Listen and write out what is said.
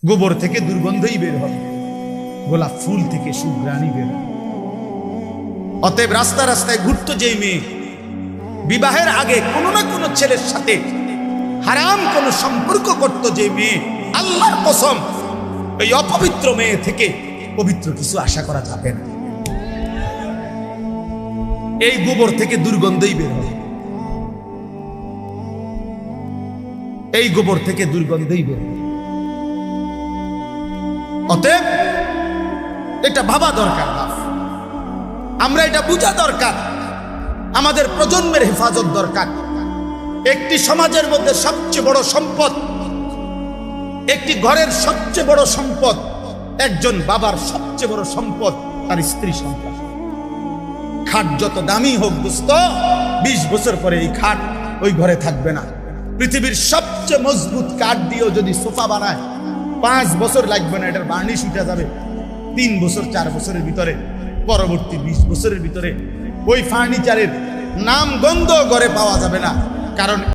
গোবর থেকে দুর্গন্ধই বের হবে, গোলাপ ফুল থেকে সুঘ্রাণই বের হবে। অতএব রাস্তা রাস্তায় ঘুরতো যেই মেয়ে, বিবাহের আগে কোনো না কোনো ছেলের সাথে হারাম কোনো সম্পর্ক করতো যে মেয়ে, আল্লাহর কসম এই অপবিত্র মেয়ে থেকে পবিত্র কিছু আশা করা যাবে না। এই গোবর থেকে দুর্গন্ধই বের হবে, এই গোবর থেকে দুর্গন্ধই বের হবে। অতএব এটা ভাবা দরকার, আমরা এটা বোঝা দরকার, আমাদের প্রজন্মের হেফাজত দরকার। একটি সমাজের মধ্যে সবচেয়ে বড় সম্পদ, একটি ঘরের সবচেয়ে বড় সম্পদ, একজন বাবার সবচেয়ে বড় সম্পদ তার স্ত্রী সন্তান। খাট যত দামি হোক দোস্ত, 20 বছর পরে এই খাট ওই ঘরে থাকবে না। পৃথিবীর সবচেয়ে মজবুত কাঠ দিয়েও যদি সোফা বানায় 5 বছর লাগবে না, এটার বার্নিশ উঠে যাবে 3 বছর 4 বছরের ভিতরে। পরবর্তী 20 বছরের ভিতরে ওই ফার্নিচারের নাম গন্ধ ঘরে পাওয়া যাবে না, কারণ